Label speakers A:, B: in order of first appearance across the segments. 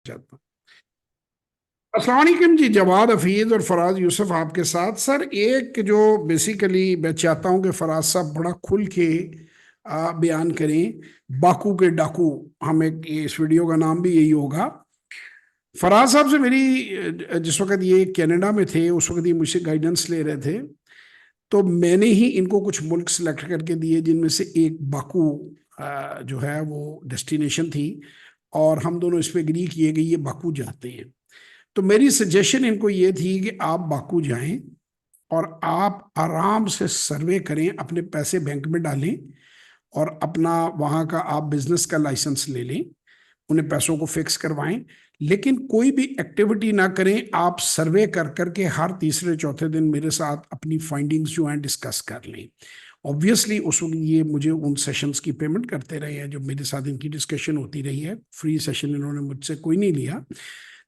A: चाहता हूँ। अस्सलाम वालेकुम जी, जवाद हफीज और फराज यूसुफ आपके साथ। सर एक जो बेसिकली मैं चाहता हूं कि फराज साहब बड़ा खुल के बयान करें, बाकू के डाकू, हम एक इस वीडियो का नाम भी यही होगा। फराज साहब से मेरी जिस वक्त ये कनाडा में थे उस वक्त ये मुझसे गाइडेंस ले रहे थे, तो मैंने ही इनको कुछ मुल्क सिलेक्ट करके दिए जिनमें से एक बाकू जो है वो डेस्टिनेशन थी, और हम दोनों इस पे एग्री किए कि ये बाकू जाते हैं। तो मेरी सजेशन इनको ये थी कि आप बाकू जाएं और आप आराम से सर्वे करें, अपने पैसे बैंक में डालें और अपना वहाँ का आप बिजनेस का लाइसेंस ले लें, उन्हें पैसों को फिक्स करवाएं, लेकिन कोई भी एक्टिविटी ना करें। आप सर्वे कर करके हर तीसरे चौथे दिन मेरे साथ अपनी फाइंडिंग्स जो हैं डिस्कस कर लें। ऑब्वियसली उस वक्त ये मुझे उन सेशंस की पेमेंट करते रहे हैं जो मेरे साथ इनकी डिस्कशन होती रही है। फ्री सेशन इन्होंने मुझसे कोई नहीं लिया,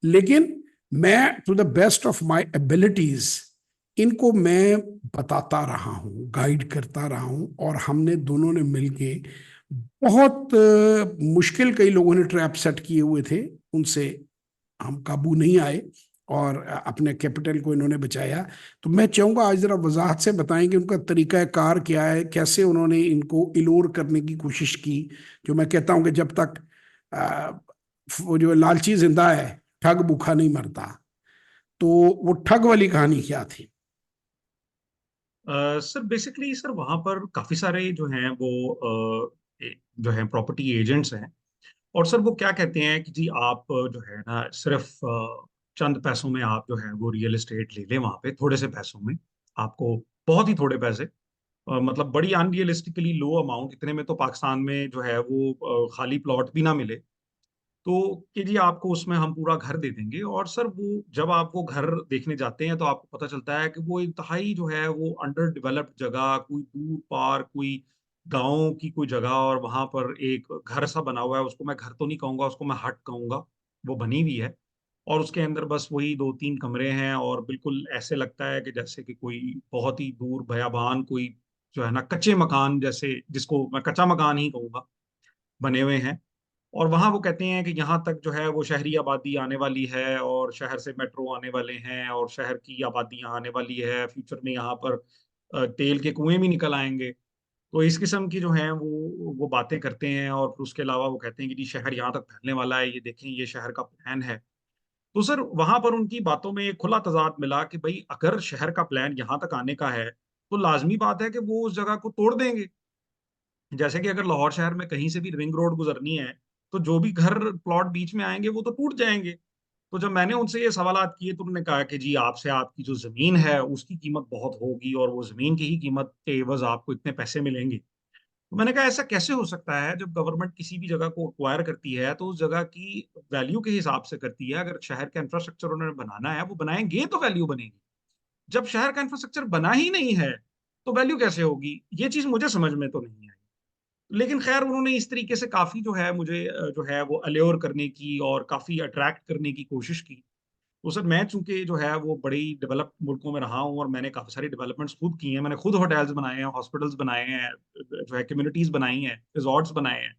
A: लेकिन मैं to the best of my abilities इनको मैं बताता रहा हूँ, गाइड करता रहा हूँ, और हमने दोनों ने मिलके बहुत मुश्किल, कई लोगों ने ट्रैप सेट किए हुए थे, उनसे हम काबू नहीं आए और अपने कैपिटल को इन्होंने बचाया। तो मैं चाहूंगा आज जरा वजाहत से बताएं कि उनका तरीका कार क्या है, कैसे उन्होंने इनको इलोर करने की कोशिश की। जो मैं कहता हूं कि जब तक आ, वो जो लालची जिंदा है, ठग भूखा नहीं मरता। तो वो ठग वाली कहानी क्या थी?
B: सर बेसिकली सर वहाँ पर काफी सारे जो हैं वो जो हैं प्रॉपर्टी एजेंट्स हैं। और सर वो क्या कहते हैं कि जी आप जो है ना सिर्फ चंद पैसों में आप जो है वो रियल एस्टेट ले लें वहाँ पे, थोड़े से पैसों में आपको, बहुत ही थोड़े पैसे, मतलब बड़ी अनरियलिस्टिकली लो अमाउंट, इतने में तो पाकिस्तान में जो है वो खाली प्लॉट भी ना मिले। तो कि जी आपको उसमें हम पूरा घर दे देंगे। और सर वो जब आप वो घर देखने जाते हैं तो आपको पता चलता है कि वो इंतहाई जो है वो अंडर डेवलप्ड जगह, कोई दूर पार, कोई गाँव की कोई जगह, और वहां पर एक घर सा बना हुआ है। उसको मैं घर तो नहीं कहूंगा, उसको मैं हट कहूंगा। वो बनी हुई है और उसके अंदर बस वही दो तीन कमरे हैं, और बिल्कुल ऐसे लगता है कि जैसे कि कोई बहुत ही दूर बयाबान कोई जो है ना कच्चे मकान, जैसे जिसको मैं कच्चा मकान ही कहूंगा, बने हुए हैं। और वहां वो कहते हैं कि यहाँ तक जो है वो शहरी आबादी आने वाली है, और शहर से मेट्रो आने वाले हैं, और शहर की आबादी यहाँ आने वाली है। फ्यूचर में यहाँ पर तेल के कुएं भी निकल आएंगे। तो इस किस्म की जो है वो बातें करते हैं। और फिर उसके अलावा वो कहते हैं कि जी शहर यहाँ तक फैलने वाला है, ये देखें, ये शहर का प्लान है। तो सर वहां पर उनकी बातों में एक खुला तजाद मिला कि भाई अगर शहर का प्लान यहाँ तक आने का है तो लाजमी बात है कि वो उस जगह को तोड़ देंगे। जैसे कि अगर लाहौर शहर में कहीं से भी रिंग रोड गुजरनी है तो जो भी घर प्लॉट बीच में आएंगे वो तो टूट जाएंगे। तो जब मैंने उनसे ये सवालात किए तो उन्होंने कहा कि जी आपसे आपकी जो जमीन है उसकी कीमत बहुत होगी, और वो जमीन की ही कीमत के एवज आपको इतने पैसे मिलेंगे। तो मैंने कहा ऐसा कैसे हो सकता है? जब गवर्नमेंट किसी भी जगह को एक्वायर करती है तो उस जगह की वैल्यू के हिसाब से करती है। अगर शहर का इंफ्रास्ट्रक्चर उन्होंने बनाना है, वो बनाएंगे तो वैल्यू बनेगी। जब शहर का इंफ्रास्ट्रक्चर बना ही नहीं है तो वैल्यू कैसे होगी? ये चीज मुझे समझ में तो नहीं आई। लेकिन खैर उन्होंने इस तरीके से काफी जो है मुझे जो है वो अल्योर करने की और काफी अट्रैक्ट करने की कोशिश की। तो सर मैं चूंकि जो है वो बड़ी डेवलप्ड मुल्कों में रहा हूँ और मैंने काफी सारी डेवलपमेंट्स खुद की हैं, मैंने खुद होटल्स बनाए हैं, हॉस्पिटल्स बनाए हैं, जो है कम्युनिटीज बनाई हैं, रिजॉर्ट्स बनाए हैं।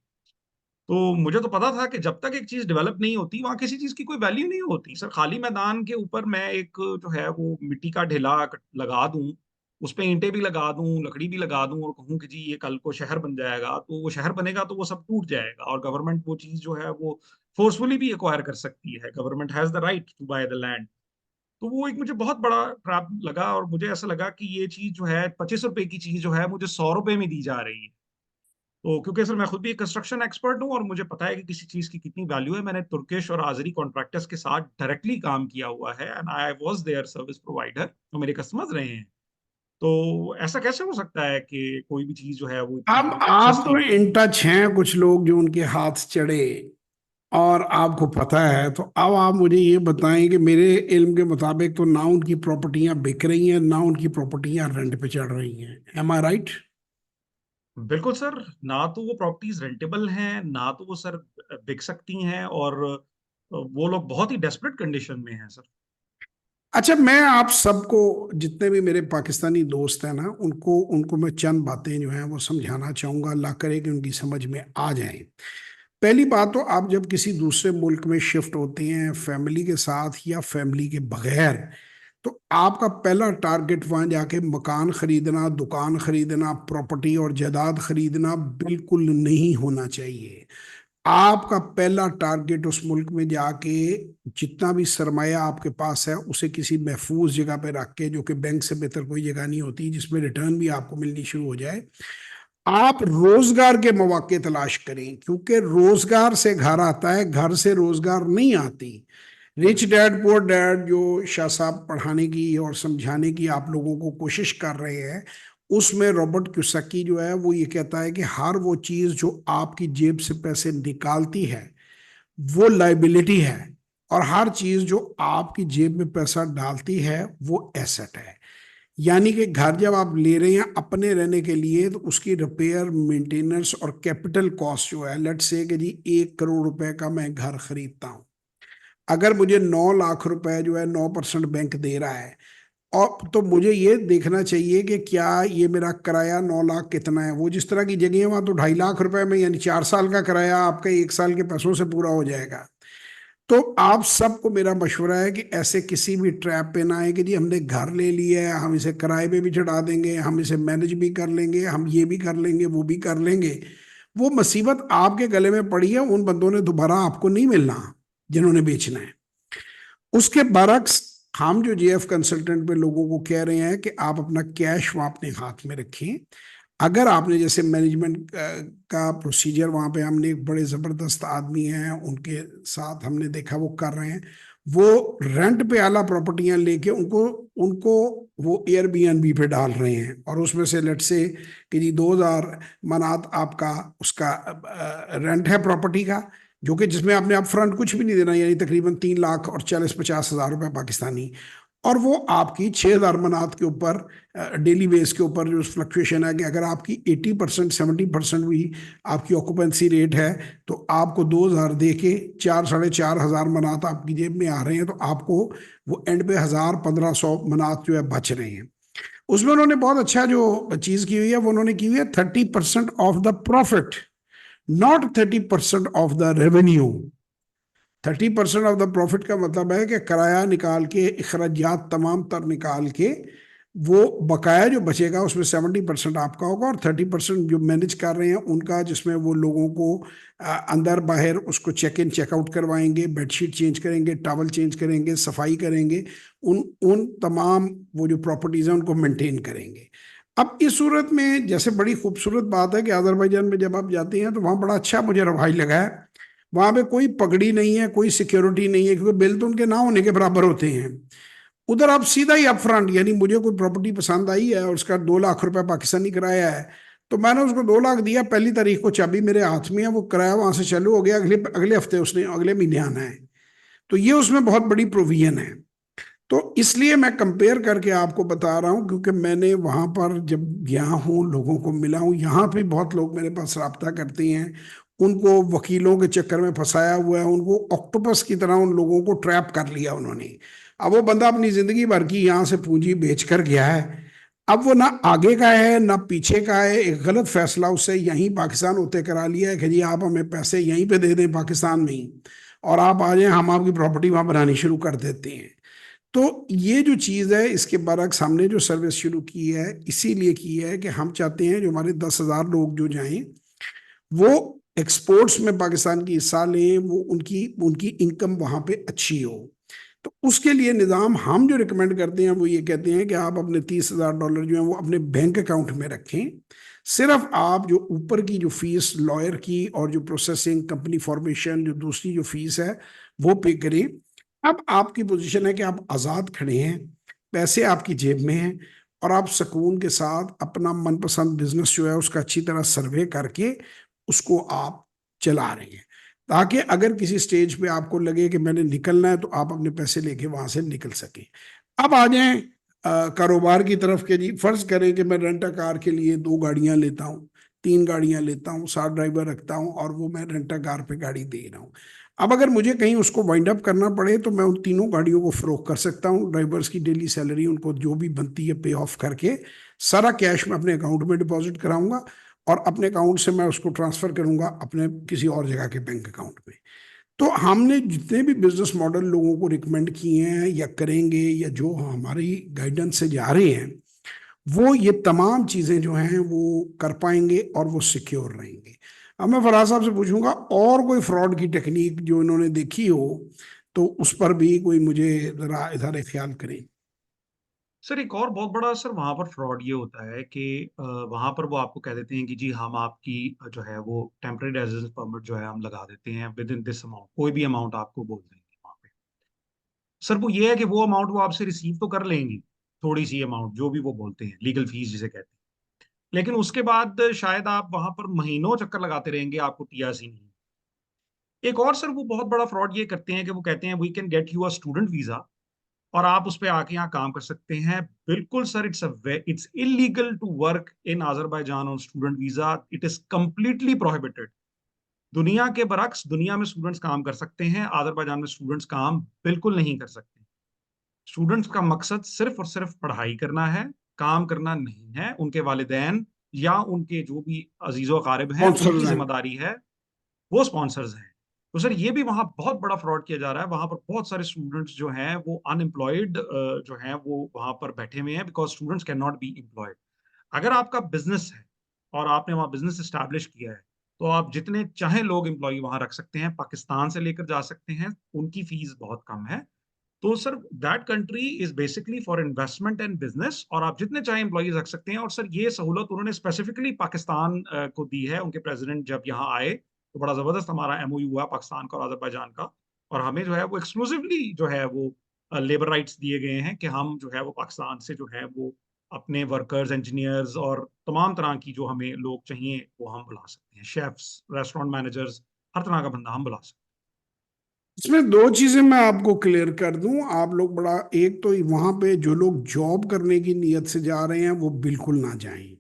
B: तो मुझे तो पता था कि जब तक एक चीज डेवलप नहीं होती वहां किसी चीज की कोई वैल्यू नहीं होती। सर खाली मैदान के ऊपर मैं एक जो है वो मिट्टी का ढेला लगा दूं, उस पे ईंटें भी लगा दूं, लकड़ी भी लगा दूं, और कहूं कि जी ये कल को शहर बन जाएगा, तो वो शहर बनेगा तो वो सब टूट जाएगा। और गवर्नमेंट वो चीज जो है वो फोर्सफुली भी एक्वायर कर सकती है। Government has the right to buy the land. तो वो एक मुझे बहुत बड़ा ट्रैप लगा, और मुझे ऐसा लगा कि ये चीज जो है 25 रुपए की चीज जो है मुझे 100 रुपए में दी जा रही है। तो क्योंकि सर मैं खुद भी एक कंस्ट्रक्शन एक्सपर्ट हूँ और मुझे पता है कि किसी चीज की कितनी वैल्यू है। मैंने तुर्किश और आजरी कॉन्ट्रैक्टर्स के साथ डायरेक्टली काम किया हुआ है, and I was their service provider, तो मेरे कस्टमर्स रहे हैं। तो ऐसा कैसे हो सकता है कि कोई भी चीज जो है वो
A: अब
B: इतनी
A: आप
B: सस्ती
A: तो
B: हो?
A: इन टच हैं कुछ लोग जो उनके हाथ चढ़े और आपको पता है, तो अब आप मुझे ये बताएं कि मेरे इल्म के मुताबिक तो ना उनकी प्रॉपर्टियां बिक रही हैं ना उनकी प्रॉपर्टियां रेंट पे चढ़ रही हैं। एम आई राइट?
B: बिल्कुल सर। ना तो वो प्रॉपर्टीज रेंटेबल हैं, ना तो वो सर बिक सकती हैं, और वो लोग बहुत ही डेस्परेट कंडीशन में हैं सर।
A: अच्छा, मैं आप सबको, जितने भी मेरे पाकिस्तानी दोस्त हैं ना, उनको उनको मैं चंद बातें जो हैं वो समझाना चाहूंगा, अल्लाह करे कि उनकी समझ में आ जाए। पहली बात तो आप जब किसी दूसरे मुल्क में शिफ्ट होते हैं फैमिली के साथ या फैमिली के बगैर, तो आपका पहला टारगेट वहां जाके मकान खरीदना, दुकान खरीदना, प्रॉपर्टी और जायदाद खरीदना बिल्कुल नहीं होना चाहिए। आपका पहला टारगेट उस मुल्क में जाके जितना भी सरमाया आपके पास है उसे किसी महफूज जगह पे रख के, जो कि बैंक से बेहतर कोई जगह नहीं होती, जिसमें रिटर्न भी आपको मिलनी शुरू हो जाए, आप रोजगार के मौके तलाश करें, क्योंकि रोजगार से घर आता है, घर से रोजगार नहीं आती। रिच डैड पुअर डैड जो शाह साहब पढ़ाने की और समझाने की आप लोगों को कोशिश कर रहे हैं, उसमें रॉबर्ट क्यूसाकी जो है वो ये कहता है कि हर वो चीज जो आपकी जेब से पैसे निकालती है वो लाइबिलिटी है, और हर चीज जो आपकी जेब में पैसा डालती है वो एसेट है। यानी कि घर जब आप ले रहे हैं अपने रहने के लिए, तो उसकी रिपेयर, मेंटेनेंस और कैपिटल कॉस्ट जो है, लेट्स से कि जी 1 करोड़ रुपए का मैं घर खरीदता हूँ, अगर मुझे 9 लाख रुपए जो है 9% बैंक दे रहा है, और तो मुझे ये देखना चाहिए कि क्या ये मेरा किराया 9 लाख कितना है। वो जिस तरह की जगह है वहां तो 2.5 लाख रुपए में, यानी 4 साल का किराया आपका 1 साल के पैसों से पूरा हो जाएगा। तो आप सबको मेरा मशवरा है कि ऐसे किसी भी ट्रैप पे ना आए कि जी हमने घर ले लिया है, हम इसे किराए पे भी चढ़ा देंगे, हम इसे मैनेज भी कर लेंगे, हम ये भी कर लेंगे, वो भी कर लेंगे। वो मुसीबत आपके गले में पड़ी है, उन बंदों ने दोबारा आपको नहीं मिलना जिन्होंने बेचना है। उसके बरक्स हम जो जेएफ कंसल्टेंट पे लोगों को कह रहे हैं कि आप अपना कैश वहां अपने हाथ में रखें। अगर आपने जैसे मैनेजमेंट का प्रोसीजर, वहां पे हमने एक बड़े जबरदस्त आदमी हैं उनके साथ हमने देखा वो कर रहे हैं, वो रेंट पे आला प्रॉपर्टियां लेके उनको उनको वो एयरबीएनबी पे डाल रहे हैं, और उसमें से लेट से कि जी 2,000 मनात आपका उसका रेंट है प्रॉपर्टी का, जो कि जिसमें आपने आप फ्रंट कुछ भी नहीं देना, यानी तकरीबन 3,40,50,000 रुपए पाकिस्तानी, और वो आपकी 6,000 मनात के ऊपर डेली बेस के ऊपर जो फ्लक्चुएशन है कि अगर आपकी 80% 70% भी आपकी ऑक्यूपेंसी रेट है, तो आपको 2,000 दे के 4,500 मनात आपकी जेब में आ रहे हैं, तो आपको वो एंड पे 1,000 1,500 मनात जो है बच रहे हैं। उसमें उन्होंने बहुत अच्छा जो चीज की हुई है वो उन्होंने की हुई है 30% of the profit, not 30% of the revenue. 30% of the profit का मतलब है कि किराया निकाल के, अखराजात तमाम तर निकाल के, वो बकाया जो बचेगा उसमें 70% आपका होगा, और 30% जो मैनेज कर रहे हैं उनका, जिसमें वो लोगों को अंदर बाहर उसको चेक इन चेकआउट करवाएंगे, बेडशीट चेंज करेंगे, टॉवल चेंज करेंगे, सफाई करेंगे, उन उन तमाम वो जो प्रॉपर्टीज हैं उनको मेंटेन करेंगे। अब इस सूरत में जैसे बड़ी खूबसूरत बात है कि अजरबैजान में जब आप जाते हैं तो वहाँ बड़ा अच्छा मुझे रवाई लगा है, वहां पे कोई पगड़ी नहीं है, कोई सिक्योरिटी नहीं है, क्योंकि बिल तो उनके ना होने के बराबर होते हैं। उधर आप सीधा ही अपफ्रंट, यानी मुझे कोई प्रॉपर्टी पसंद आई है और उसका 2 लाख रुपए पाकिस्तानी किराया है, तो मैंने उसको 2 लाख दिया, पहली तारीख को चाबी मेरे हाथ में है, वो किराया वहां से चालू हो गया, अगले अगले हफ्ते उसने अगले महीने आना है। तो ये उसमें बहुत बड़ी प्रोविजन है। तो इसलिए मैं कंपेयर करके आपको बता रहा हूँ, क्योंकि मैंने वहां पर जब गया हूँ, लोगों को मिला हूँ, यहाँ पे बहुत लोग मेरे पास रब्ता करते हैं, उनको वकीलों के चक्कर में फंसाया हुआ है, उनको ऑक्टोपस की तरह उन लोगों को ट्रैप कर लिया उन्होंने। अब वो बंदा अपनी जिंदगी भर की यहाँ से पूंजी बेच कर गया है, अब वो ना आगे का है ना पीछे का है, एक गलत फैसला उससे यहीं पाकिस्तान होते करा लिया है कि जी आप हमें पैसे यहीं पे दे दें पाकिस्तान में ही, और आप आ जाएं, हम आपकी प्रॉपर्टी वहां बनानी शुरू कर देते हैं। तो ये जो चीज़ है, इसके बरक्स हमने जो सर्विस शुरू की है इसीलिए की है कि हम चाहते हैं जो हमारे 10,000 लोग जो जाएं वो एक्सपोर्ट्स में पाकिस्तान की हिस्सा लें, वो उनकी उनकी इनकम वहां पे अच्छी हो। तो उसके लिए निज़ाम हम जो रिकमेंड करते हैं वो ये कहते हैं कि आप अपने $30,000 जो है वो अपने बैंक अकाउंट में रखें, सिर्फ आप जो ऊपर की जो फीस लॉयर की और जो प्रोसेसिंग कंपनी फॉर्मेशन जो दूसरी जो फीस है वो पे करें। अब आपकी पोजीशन है कि आप आज़ाद खड़े हैं, पैसे आपकी जेब में हैं, और आप सुकून के साथ अपना मनपसंद बिजनेस जो है उसका अच्छी तरह सर्वे करके उसको आप चला रहे हैं, ताकि अगर किसी स्टेज पे आपको लगे कि मैंने निकलना है तो आप अपने पैसे लेके वहां से निकल सकें। अब आ जाएं कारोबार की तरफ के जी। फर्ज करें कि मैं रेंटा कार के लिए 2 गाड़ियां लेता हूँ, 3 गाड़ियां लेता हूँ, 7 ड्राइवर रखता हूँ, और वो मैं रेंटा कार पे गाड़ी दे रहा हूँ। अब अगर मुझे कहीं उसको वाइंड अप करना पड़े तो मैं उन तीनों गाड़ियों को फरोख्त कर सकता हूँ, ड्राइवर्स की डेली सैलरी उनको जो भी बनती है पे ऑफ करके सारा कैश मैं अपने अकाउंट में डिपॉजिट कराऊंगा, और अपने अकाउंट से मैं उसको ट्रांसफर करूंगा अपने किसी और जगह के बैंक अकाउंट में। तो हमने जितने भी बिजनेस मॉडल लोगों को रिकमेंड किए हैं या करेंगे या जो हमारी गाइडेंस से जा रहे हैं, वो ये तमाम चीजें जो हैं वो कर पाएंगे और वो सिक्योर रहेंगे। अब मैं फराज साहब से पूछूंगा और कोई फ्रॉड की टेक्निक जो इन्होंने देखी हो तो उस पर भी कोई मुझे जरा इधर ख्याल करें।
B: सर एक और बहुत बड़ा सर वहां पर फ्रॉड ये होता है कि वहां पर वो आपको कह देते हैं कि जी हम आपकी जो है वो टेम्परेरी रेजिडेंस परमिट जो है हम लगा देते हैं विद इन दिस अमाउंट, कोई भी अमाउंट आपको बोल देंगे वहां पे। सर वो ये है कि वो अमाउंट वो आपसे रिसीव तो कर लेंगी, थोड़ी सी अमाउंट जो भी वो बोलते हैं, लीगल फीस जिसे कहते हैं, लेकिन उसके बाद शायद आप वहां पर महीनों चक्कर लगाते रहेंगे, आपको टीआरसी नहीं। एक और सर वो बहुत बड़ा फ्रॉड ये करते हैं कि वो कहते हैं we can get you a student visa और आप उस पे आके यहाँ काम कर सकते हैं। बिल्कुल sir, it's illegal to work in Azerbaijan on student visa, it is completely prohibited. दुनिया के बरक्स दुनिया में स्टूडेंट्स काम कर सकते हैं, आजरबाईजान में स्टूडेंट्स काम बिल्कुल नहीं कर सकते। स्टूडेंट्स का मकसद सिर्फ और सिर्फ पढ़ाई करना है, काम करना नहीं है। उनके वालिदैन या उनके जो भी अजीजो अकारिब हैं उनकी
A: स्पॉन्सर्स हैं।
B: जिम्मेदारी है, वो स्पॉन्सर्स हैं। तो सर ये भी वहाँ बहुत बड़ा फ्रॉड किया जा रहा है, वहां पर बहुत सारे स्टूडेंट्स जो हैं वो अनएम्प्लॉयड जो हैं वो वहां पर बैठे हुए हैं, because students can not be employed. अगर आपका बिजनेस है और आपने वहाँ बिजनेस स्टैब्लिश किया है, तो आप जितने चाहे लोग एम्प्लॉय वहां रख सकते हैं, पाकिस्तान से लेकर जा सकते हैं, उनकी फीस बहुत कम है। तो sir that country is basically for investment and business, और आप जितने चाहे एम्प्लॉयज रख सकते हैं। और सर ये सहूलत उन्होंने स्पेसिफिकली पाकिस्तान को दी है। उनके प्रेसिडेंट जब यहाँ आए तो बड़ा जबरदस्त हमारा एमओयू हुआ पाकिस्तान का और अजरबैजान का, और हमें जो है वो एक्सक्लूसिवली जो है वो लेबर राइट्स दिए गए हैं कि हम जो है वो पाकिस्तान से जो है वो अपने वर्कर्स, इंजीनियर्स और तमाम तरह की जो हमें लोग चाहिए वो हम बुला सकते हैं, शेफ्स, रेस्टोरेंट मैनेजर्स, हर तरह का बंदा हम बुला सकते
A: इसमें दो चीजें मैं आपको क्लियर कर दूं, आप लोग बड़ा, एक तो वहां पे जो लोग जॉब करने की नीयत से जा रहे हैं वो बिल्कुल ना जाएं,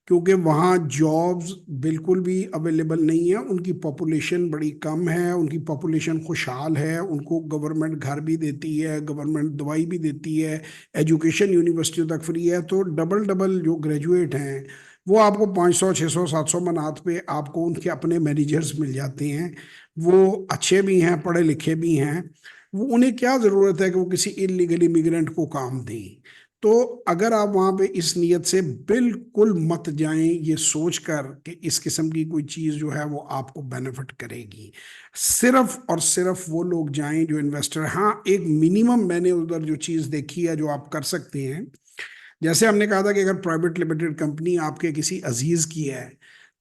A: क्योंकि वहाँ जॉब्स बिल्कुल भी अवेलेबल नहीं है। उनकी पॉपुलेशन बड़ी कम है, उनकी पॉपुलेशन खुशहाल है, उनको गवर्नमेंट घर भी देती है, गवर्नमेंट दवाई भी देती है, एजुकेशन यूनिवर्सिटी तक फ्री है। तो डबल डबल जो ग्रेजुएट हैं वो आपको 500 600 700 मनात पे आपको उनके अपने मैनेजर्स मिल जाते हैं। वो अच्छे भी हैं, पढ़े लिखे भी हैं। वो उन्हें क्या ज़रूरत है कि वो किसी इलीगल इमिग्रेंट को काम दें। तो अगर आप वहां पे इस नीयत से बिल्कुल मत जाएं, ये सोच कर कि इस किस्म की कोई चीज जो है वो आपको बेनिफिट करेगी। सिर्फ और सिर्फ वो लोग जाएं जो इन्वेस्टर। हाँ, एक मिनिमम मैंने उधर जो चीज देखी है जो आप कर सकते हैं, जैसे हमने कहा था कि अगर प्राइवेट लिमिटेड कंपनी आपके किसी अजीज की है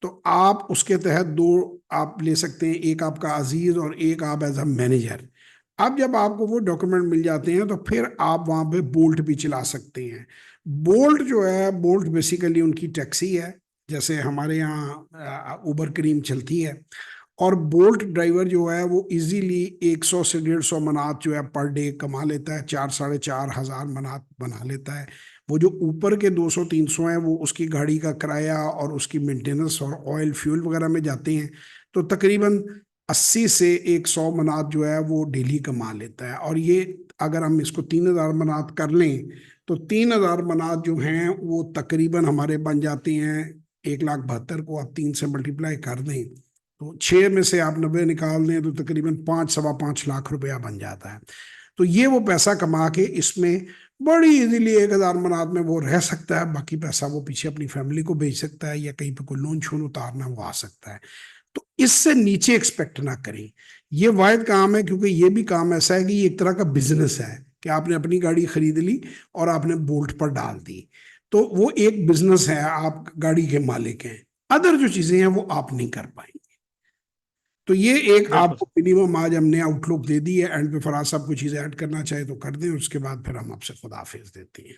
A: तो आप उसके तहत दो आप ले सकते हैं, एक आपका अजीज और एक आप एज अ मैनेजर। अब जब आपको वो डॉक्यूमेंट मिल जाते हैं तो फिर आप वहां पे बोल्ट भी चला सकते हैं। बोल्ट जो है, बोल्ट बेसिकली उनकी टैक्सी है, जैसे हमारे यहाँ उबर क्रीम चलती है। और बोल्ट ड्राइवर जो है वो इजीली 100 से 150 मनात जो है पर डे कमा लेता है, 4 साढ़े 4 हज़ार मनात बना लेता है। वो जो ऊपर के 200 300 हैं वो उसकी गाड़ी का किराया और उसकी मेंटेनेंस और ऑयल फ्यूल वगैरह में जाते हैं। तो तकरीबन 80 से 100 मनात जो है वो डेली कमा लेता है। और ये अगर हम इसको 3 हज़ार मनात कर लें तो 3 हज़ार मनात जो हैं वो तकरीबन हमारे बन जाते हैं 1,72,000 को आप 3 से मल्टीप्लाई कर दें तो 6 में से आप 90 निकाल दें तो तकरीबन 5 सवा 5 लाख रुपया बन जाता है। तो ये वो पैसा कमा के इसमें बड़ी इजीली 1,000 मनात में वो रह सकता है, बाकी पैसा वो पीछे अपनी फैमिली को भेज सकता है या कहीं पे कोई लोन छोन उतारना वो आ सकता है। तो इससे नीचे एक्सपेक्ट ना करें। ये वाहिद काम है, क्योंकि ये भी काम ऐसा है कि ये एक तरह का बिजनेस है कि आपने अपनी गाड़ी खरीद ली और आपने बोल्ट पर डाल दी। तो वो एक बिजनेस है, आप गाड़ी के मालिक हैं। अदर जो चीजें हैं वो आप नहीं कर पाएंगे। तो ये एक
B: हैं। बिल्कुल।
A: आपको मिनिमम आज हमने आउटलुक दे दी है। एंड पे फराज साहब कुछ चीजें ऐड करना चाहे तो कर दें, उसके बाद फिर हम आपसे खुदाफिज देते हैं।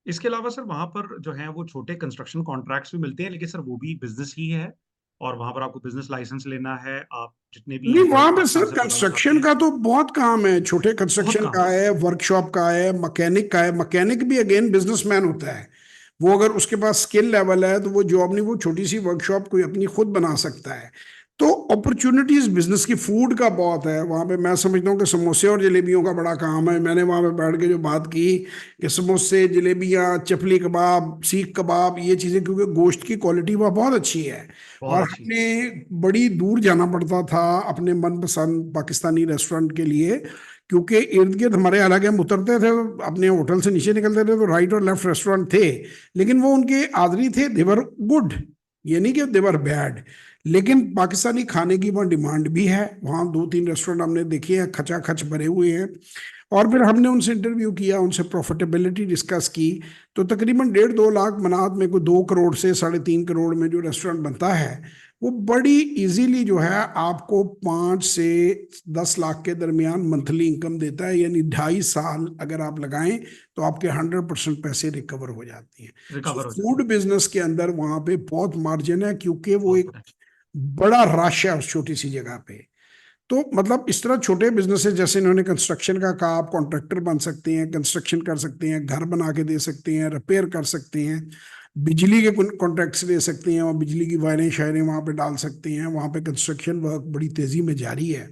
B: इसके अलावा सर वहां पर जो है वो छोटे कंस्ट्रक्शन कॉन्ट्रैक्ट्स भी मिलते हैं, लेकिन सर वो भी बिजनेस ही है, और वहां पर आपको बिजनेस लाइसेंस लेना है। आप जितने भी
A: नहीं, वहां
B: एम्प्लॉयज
A: पे
B: पाकिस्तान
A: सर
B: से बुलाना चाहते
A: कंस्ट्रक्शन
B: हैं,
A: का तो बहुत काम है, छोटे
B: बहुत
A: कंस्ट्रक्शन
B: काम
A: का
B: है।
A: है, वर्कशॉप का है, मैकेनिक का है। मैकेनिक भी अगेन बिजनेसमैन होता है। वो अगर उसके पास स्किल लेवल है तो वो जॉब नहीं, वो छोटी सी वर्कशॉप कोई अपनी खुद बना सकता है। तो अपॉर्चुनिटीज बिजनेस की फूड का बहुत है वहाँ पे। मैं समझता हूँ कि समोसे और जलेबियों का बड़ा काम है। मैंने वहाँ पे बैठ के जो बात की कि समोसे, जलेबियाँ, चपली कबाब, सीख कबाब, ये चीज़ें, क्योंकि गोश्त की क्वालिटी वहाँ बहुत अच्छी है।
B: बहुत
A: और
B: अच्छी।
A: हमने बड़ी दूर जाना पड़ता था अपने मनपसंद पाकिस्तानी रेस्टोरेंट के लिए, क्योंकि इर्द गिर्द हमारे, हालांकि हम उतरते थे अपने होटल से नीचे निकलते थे तो राइट और लेफ्ट रेस्टोरेंट थे, लेकिन वो उनके आदरी थे, देवर गुड, ये नहीं कि देवर बैड। लेकिन पाकिस्तानी खाने की वहाँ डिमांड भी है। वहाँ दो तीन रेस्टोरेंट हमने देखे हैं, खचाखच भरे हुए हैं। और फिर हमने उनसे इंटरव्यू किया, उनसे प्रॉफिटेबिलिटी डिस्कस की। तो तकरीबन 1.5-2 लाख मनात में कोई 2 करोड़ से 3.5 करोड़ में जो रेस्टोरेंट बनता है, वो बड़ी इजीली जो है आपको 5 से 10 लाख के दरमियान मंथली इनकम देता है। यानी 2.5 साल अगर आप लगाएं तो आपके 100% पैसे रिकवर हो जाते हैं। सो
B: रिकवर हो जाता
A: फूड बिजनेस के अंदर वहां पे बहुत मार्जिन है, क्योंकि
B: है।
A: वो
B: बहुत
A: एक
B: बड़ा।
A: बड़ा रश है उस छोटी सी जगह पे। तो मतलब इस तरह छोटे बिजनेसेस, जैसे इन्होंने कंस्ट्रक्शन का कहा, आप कॉन्ट्रैक्टर बन सकते हैं, कंस्ट्रक्शन कर सकते हैं, घर बना के दे सकते हैं, रिपेयर कर सकते हैं, बिजली के कॉन्ट्रैक्ट्स दे सकते हैं और बिजली की वायरें शायरें वहां पे डाल सकते हैं। वहां पे कंस्ट्रक्शन वर्क बड़ी तेजी में जारी है।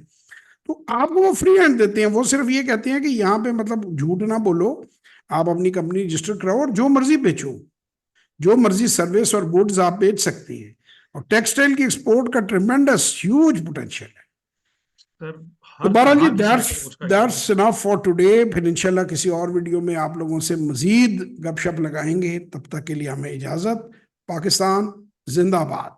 A: तो आपको वो फ्री हैंड देते हैं। वो सिर्फ ये कहते हैं कि यहाँ पे मतलब झूठ ना बोलो, आप अपनी कंपनी रजिस्टर कराओ और जो मर्जी बेचो, जो मर्जी सर्विस और गुड्स आप बेच सकते हैं। और टेक्सटाइल की एक्सपोर्ट का ट्रिमेंडस ह्यूज पोटेंशियल है।
B: सर
A: तो
B: हर
A: बहरहाल जी,
B: तरह की
A: दैट्स
B: अप्रोच का
A: that's
B: use.
A: Enough for today. फिर इंशाल्लाह किसी और वीडियो में आप लोगों से मजीद गपशप लगाएंगे। तब तक के लिए हमें इजाजत। पाकिस्तान जिंदाबाद।